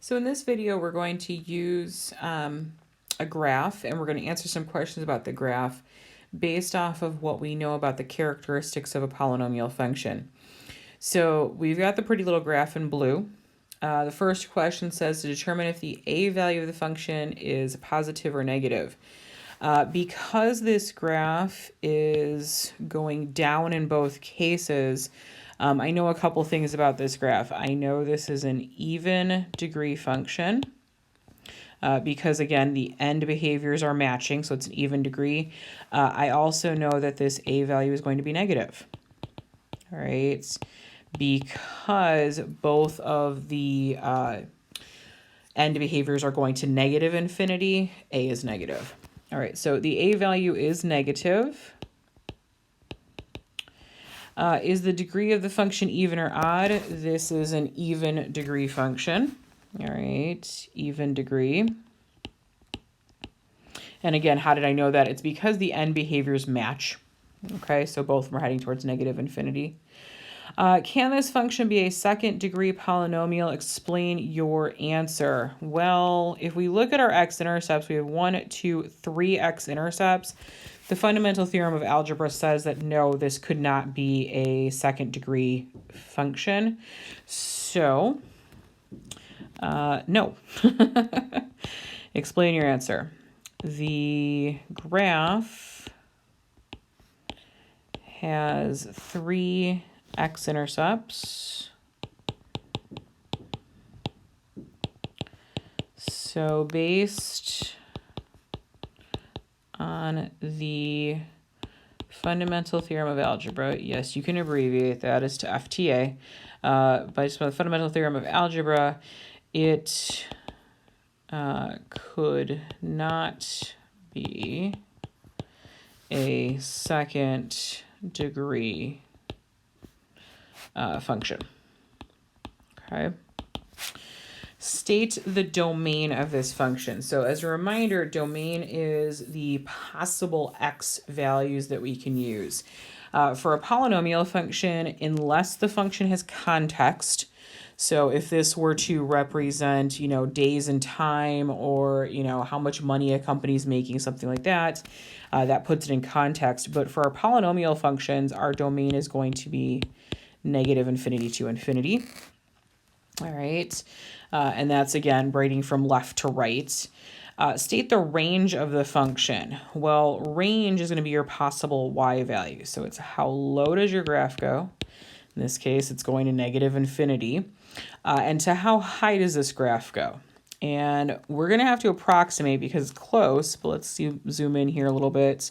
So in this video, we're going to use a graph, and we're going to answer some questions about the graph based off of what we know about the characteristics of a polynomial function. So we've got the pretty little graph in blue. The first question says to determine if the a value of the function is positive or negative. Because this graph is going down in both cases, I know a couple things about this graph. I know this is an even degree function because, again, the end behaviors are matching, so it's an even degree. I also know that this a value is going to be negative, all right, because both of the end behaviors are going to negative infinity. A is negative. All right, so the a value is negative. Is the degree of the function even or odd? This is an even degree function. All right, even degree. And again, how did I know that? It's because the end behaviors match. Okay, so both of them are heading towards negative infinity. Can this function be a second degree polynomial? Explain your answer. Well, if we look at our x-intercepts, we have 1, 2, 3 x-intercepts. The fundamental theorem of algebra says that no, this could not be a second degree function. So, no. Explain your answer. The graph has 3 x-intercepts. So based on the fundamental theorem of algebra, yes, you can abbreviate that as to FTA. By just the fundamental theorem of algebra, it could not be a second degree function. Okay. State the domain of this function. So as a reminder, domain is the possible x values that we can use. For a polynomial function, unless the function has context, so if this were to represent, days and time, or, how much money a company's making, something like that, that puts it in context. But for our polynomial functions, our domain is going to be negative infinity to infinity. All right. And that's, again, braiding from left to right. State the range of the function. Well, range is going to be your possible y value. So it's how low does your graph go? In this case, it's going to negative infinity. And to how high does this graph go? And we're going to have to approximate because it's close, but let's zoom in here a little bit.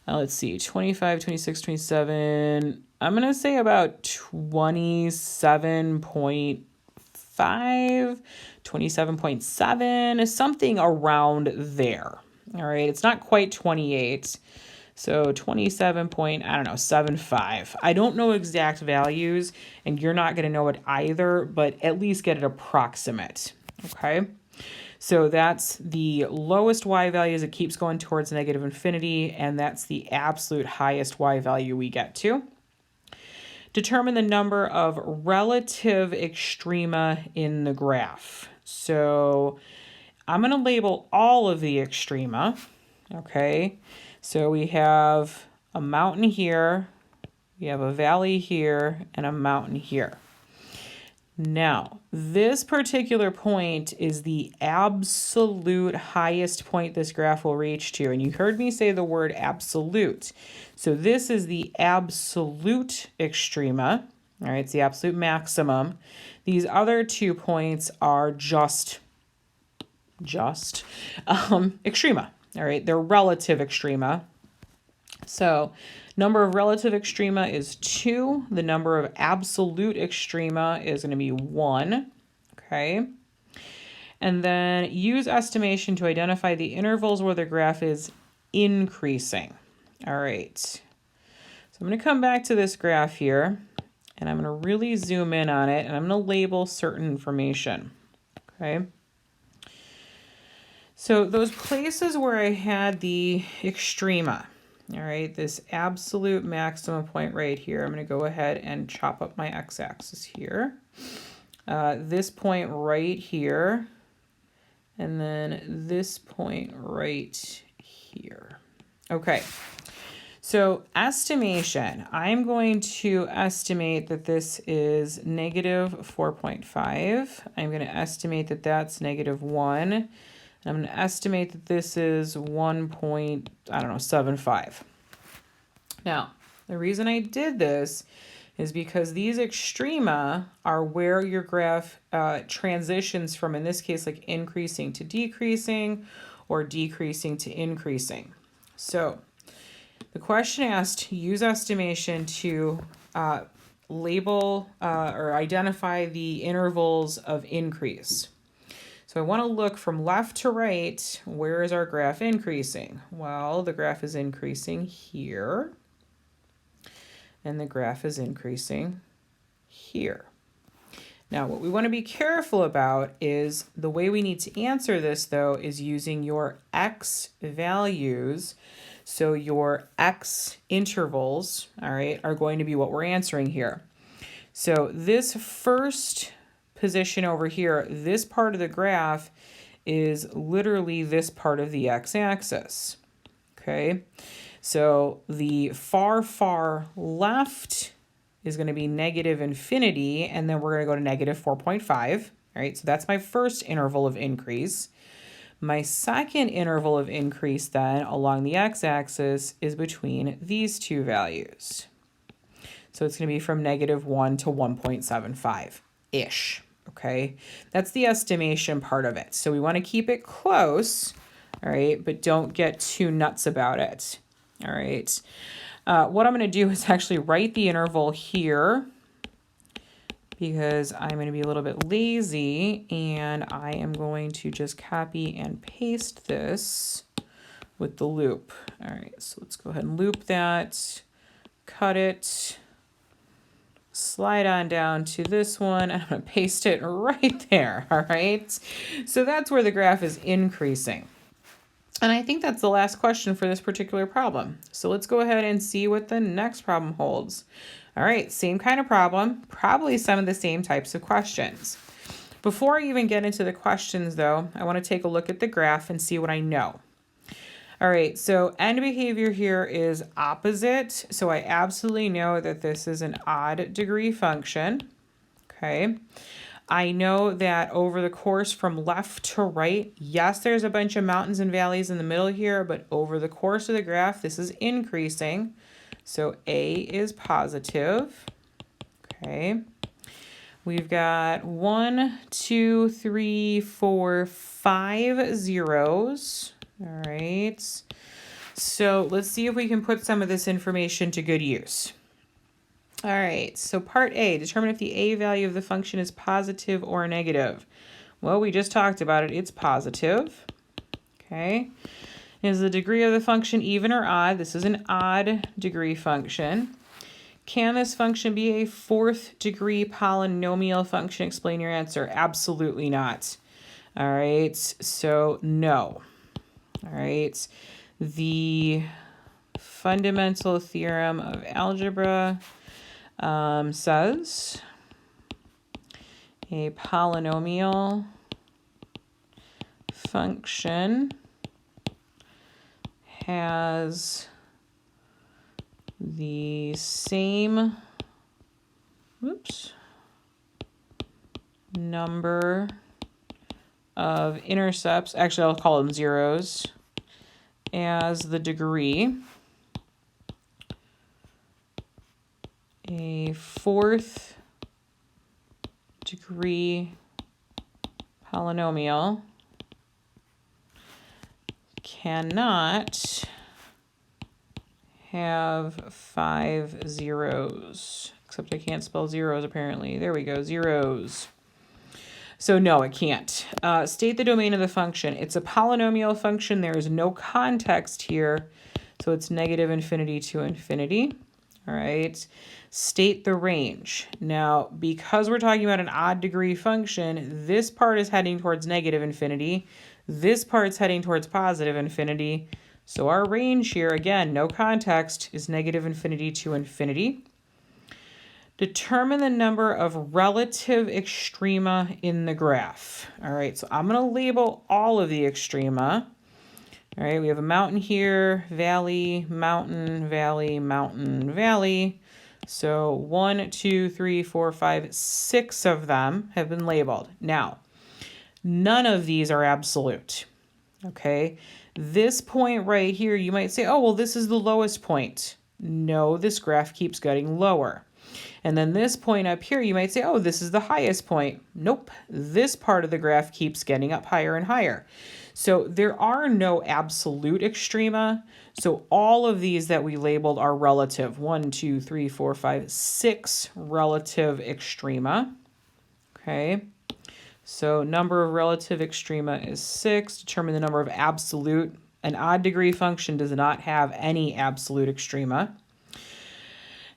Let's see, 25, 26, 27. I'm going to say about 27.5, 27.7, something around there. All right, it's not quite 28. So 27.75. I don't know exact values, and you're not going to know it either, but at least get it approximate. Okay, so that's the lowest y value as it keeps going towards negative infinity, and that's the absolute highest y value we get to. Determine the number of relative extrema in the graph. So I'm going to label all of the extrema, okay? So we have a mountain here, we have a valley here, and a mountain here. Now, this particular point is the absolute highest point this graph will reach to. And you heard me say the word absolute. So this is the absolute extrema. All right, it's the absolute maximum. These other 2 points are just extrema. All right, they're relative extrema. So number of relative extrema is 2. The number of absolute extrema is going to be 1. Okay. And then use estimation to identify the intervals where the graph is increasing. All right. So I'm going to come back to this graph here, and I'm going to really zoom in on it, and I'm going to label certain information. Okay. So those places where I had the extrema, all right, this absolute maximum point right here, I'm going to go ahead and chop up my x-axis here. this point right here, and then this point right here. Okay, so estimation, I'm going to estimate that this is negative 4.5. I'm going to estimate that that's negative 1. And I'm going to estimate that this is 1.75. Now, the reason I did this is because these extrema are where your graph transitions from, in this case, like increasing to decreasing or decreasing to increasing. So the question asked, use estimation to label or identify the intervals of increase. So I want to look from left to right. Where is our graph increasing? Well, the graph is increasing here. And the graph is increasing here. Now, what we want to be careful about is the way we need to answer this, though, is using your x values. So your x intervals, all right, are going to be what we're answering here. So this first position over here, this part of the graph is literally this part of the x-axis, okay? So the far, far left is going to be negative infinity, and then we're going to go to negative 4.5. All right, so that's my first interval of increase. My second interval of increase then along the x-axis is between these two values. So it's going to be from negative 1 to 1.75-ish, okay? That's the estimation part of it. So we want to keep it close, all right, but don't get too nuts about it. All right, what I'm going to do is actually write the interval here because I'm going to be a little bit lazy, and I am going to just copy and paste this with the loop. All right, so let's go ahead and loop that, cut it, slide on down to this one, and I'm going to paste it right there. All right, so that's where the graph is increasing. And I think that's the last question for this particular problem. So let's go ahead and see what the next problem holds. All right, same kind of problem, probably some of the same types of questions. Before I even get into the questions, though, I want to take a look at the graph and see what I know. All right, so end behavior here is opposite. So I absolutely know that this is an odd degree function, okay? I know that over the course from left to right, yes, there's a bunch of mountains and valleys in the middle here, but over the course of the graph, this is increasing. So A is positive, okay? We've got 1, 2, 3, 4, 5 zeros, all right? So let's see if we can put some of this information to good use. All right, so part A, determine if the A value of the function is positive or negative. Well, we just talked about it. It's positive. Okay. Is the degree of the function even or odd? This is an odd degree function. Can this function be a fourth degree polynomial function? Explain your answer. Absolutely not. All right, so no. All right, the fundamental theorem of algebra says a polynomial function has the same number of intercepts, actually I'll call them zeros, as the degree. A fourth degree polynomial cannot have 5 zeros, except I can't spell zeros apparently. There we go, zeros. So no, it can't. State the domain of the function. It's a polynomial function. There is no context here, so it's negative infinity to infinity. All right. State the range. Now, because we're talking about an odd degree function, this part is heading towards negative infinity. This part's heading towards positive infinity. So our range here, again, no context, is negative infinity to infinity. Determine the number of relative extrema in the graph. All right, so I'm going to label all of the extrema. All right, we have a mountain here, valley, mountain, valley, mountain, valley. So 1, 2, 3, 4, 5, 6 of them have been labeled. Now, none of these are absolute. Okay, this point right here, you might say, oh, well, this is the lowest point. No, this graph keeps getting lower. And then this point up here, you might say, oh, this is the highest point. Nope, this part of the graph keeps getting up higher and higher. So there are no absolute extrema. So all of these that we labeled are relative. 1, 2, 3, 4, 5, 6 relative extrema. Okay. So number of relative extrema is 6. Determine the number of absolute. An odd degree function does not have any absolute extrema.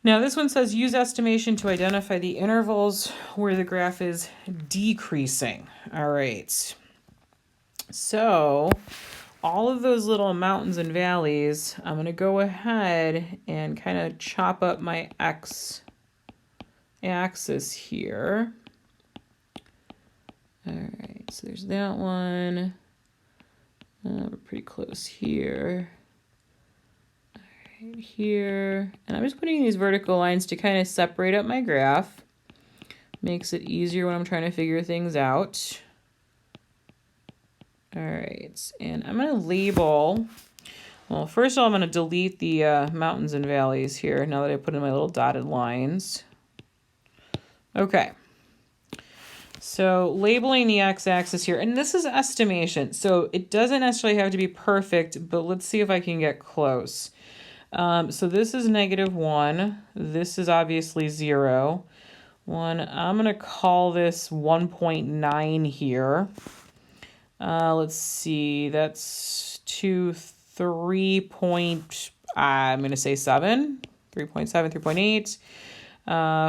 Now this one says use estimation to identify the intervals where the graph is decreasing. All right. So all of those little mountains and valleys, I'm going to go ahead and kind of chop up my x-axis here. All right, so there's that one. We're pretty close here. All right, here. And I'm just putting these vertical lines to kind of separate up my graph. Makes it easier when I'm trying to figure things out. All right, and I'm going to label, well, first of all, I'm going to delete the mountains and valleys here now that I put in my little dotted lines. Okay. So labeling the x-axis here, and this is estimation, so it doesn't necessarily have to be perfect, but let's see if I can get close. So this is -1, this is obviously 0. I'm going to call this 1.9 here. Let's see, that's 3 I'm going to say 7, 3.7, 3.8.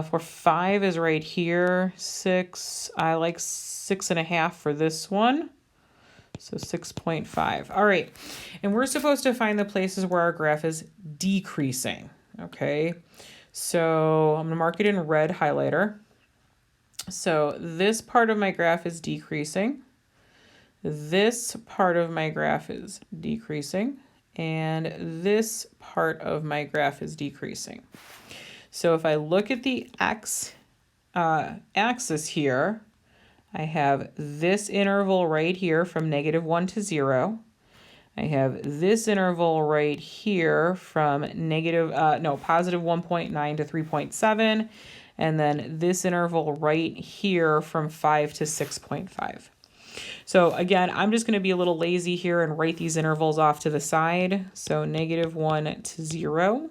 For 5 is right here, 6. I like 6.5 for this one. So 6.5. All right. And we're supposed to find the places where our graph is decreasing. Okay. So I'm going to mark it in red highlighter. So this part of my graph is decreasing. This part of my graph is decreasing. And this part of my graph is decreasing. So if I look at the x-axis here, I have this interval right here from -1 to 0. I have this interval right here from positive 1.9 to 3.7. And then this interval right here from 5 to 6.5. So again, I'm just going to be a little lazy here and write these intervals off to the side. So -1 to 0.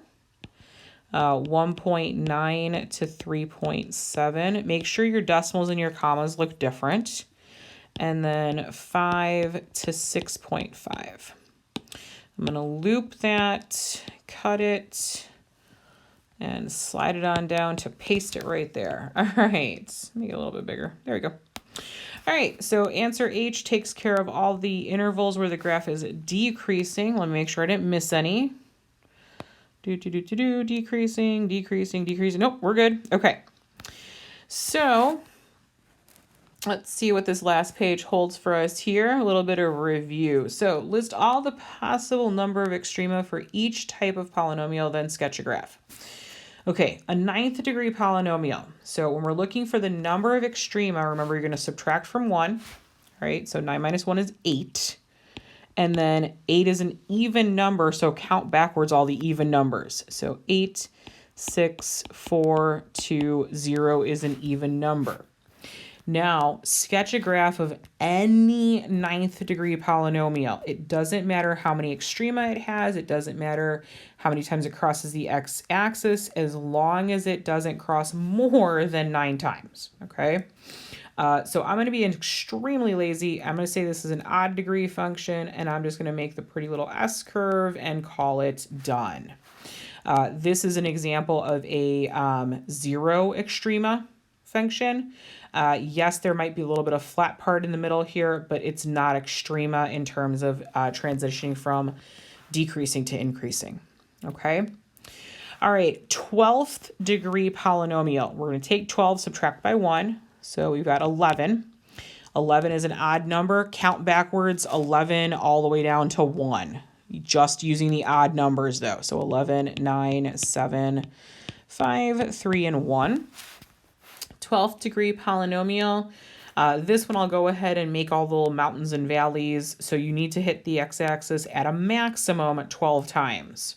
1.9 to 3.7. Make sure your decimals and your commas look different. And then 5 to 6.5. I'm going to loop that, cut it, and slide it on down to paste it right there. All right, make it a little bit bigger. There we go. All right, so answer H takes care of all the intervals where the graph is decreasing. Let me make sure I didn't miss any. Decreasing. Nope, we're good. Okay. So let's see what this last page holds for us here. A little bit of review. So list all the possible number of extrema for each type of polynomial, then sketch a graph. Okay, a 9th degree polynomial. So when we're looking for the number of extrema, remember you're going to subtract from 1. All right, so 9 minus 1 is 8. And then 8 is an even number, so count backwards all the even numbers. So 8, 6, 4, 2, 0 is an even number. Now, sketch a graph of any 9th degree polynomial. It doesn't matter how many extrema it has. It doesn't matter how many times it crosses the x-axis, as long as it doesn't cross more than 9 times, okay? So I'm going to be extremely lazy. I'm going to say this is an odd degree function, and I'm just going to make the pretty little S-curve and call it done. This is an example of a 0 extrema function. Yes, there might be a little bit of flat part in the middle here, but it's not extrema in terms of transitioning from decreasing to increasing. Okay. All right, 12th degree polynomial. We're going to take 12, subtract by 1. So we've got 11. 11 is an odd number. Count backwards 11 all the way down to 1. Just using the odd numbers though. So 11, 9, 7, 5, 3, and 1. 12th degree polynomial. This one I'll go ahead and make all the little mountains and valleys. So you need to hit the x-axis at a maximum 12 times.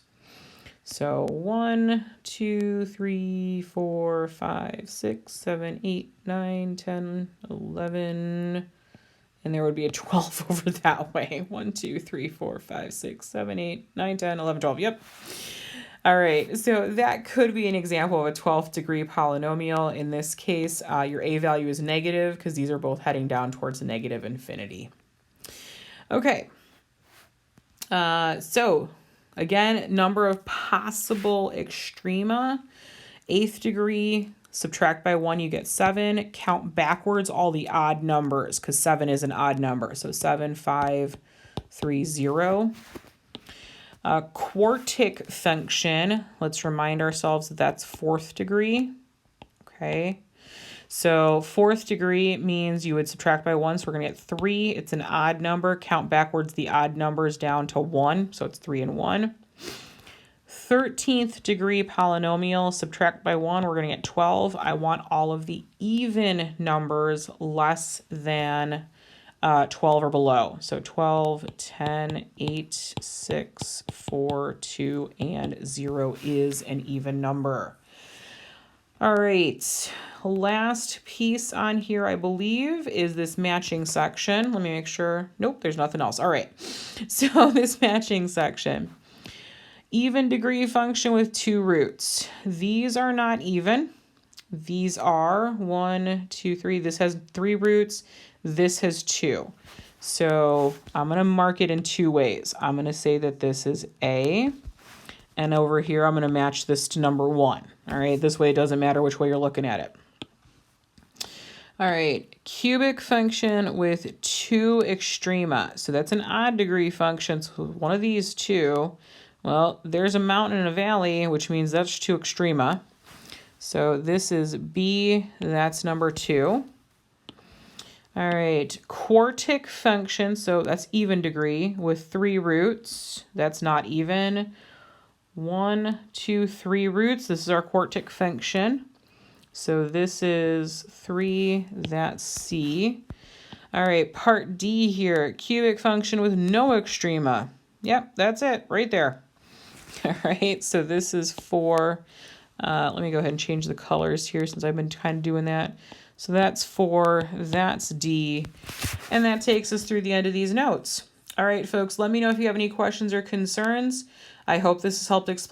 So 1, 2, 3, 4, 5, 6, 7, 8, 9, 10, 11, and there would be a 12 over that way. 1, 2, 3, 4, 5, 6, 7, 8, 9, 10, 11, 12. Yep. All right, so that could be an example of a 12th degree polynomial. In this case, your a value is negative because these are both heading down towards negative infinity. Okay, so again, number of possible extrema. 8th degree, subtract by 1, you get 7. Count backwards all the odd numbers because 7 is an odd number. So 7, 5, 3, 0. Quartic function, let's remind ourselves that that's 4th degree. Okay, so 4th degree means you would subtract by 1, so we're going to get 3. It's an odd number. Count backwards the odd numbers down to 1, so it's 3 and 1. 13th degree polynomial, subtract by 1, we're going to get 12. I want all of the even numbers less than 12 or below. So 12, 10, 8, 6, 4, 2, and 0 is an even number. All right, last piece on here, I believe, is this matching section. Let me make sure. Nope, there's nothing else. All right, so this matching section. Even degree function with 2 roots. These are not even. These are 1, 2, 3. This has 3 roots. This has 2. So I'm going to mark it in 2 ways. I'm going to say that this is A, and over here I'm going to match this to number 1. All right, this way it doesn't matter which way you're looking at it. All right, cubic function with 2 extrema. So that's an odd degree function. So one of these 2, well, there's a mountain and a valley, which means that's 2 extrema. So this is B, that's number 2. All right, quartic function, so that's even degree with 3 roots. That's not even. 1, 2, 3 roots. This is our quartic function. So this is 3, that's C. All right, part D here, cubic function with no extrema. Yep, that's it right there. All right, so this is 4. Let me go ahead and change the colors here since I've been kind of doing that. So that's 4, that's D, and that takes us through the end of these notes. All right, folks, let me know if you have any questions or concerns. I hope this has helped explain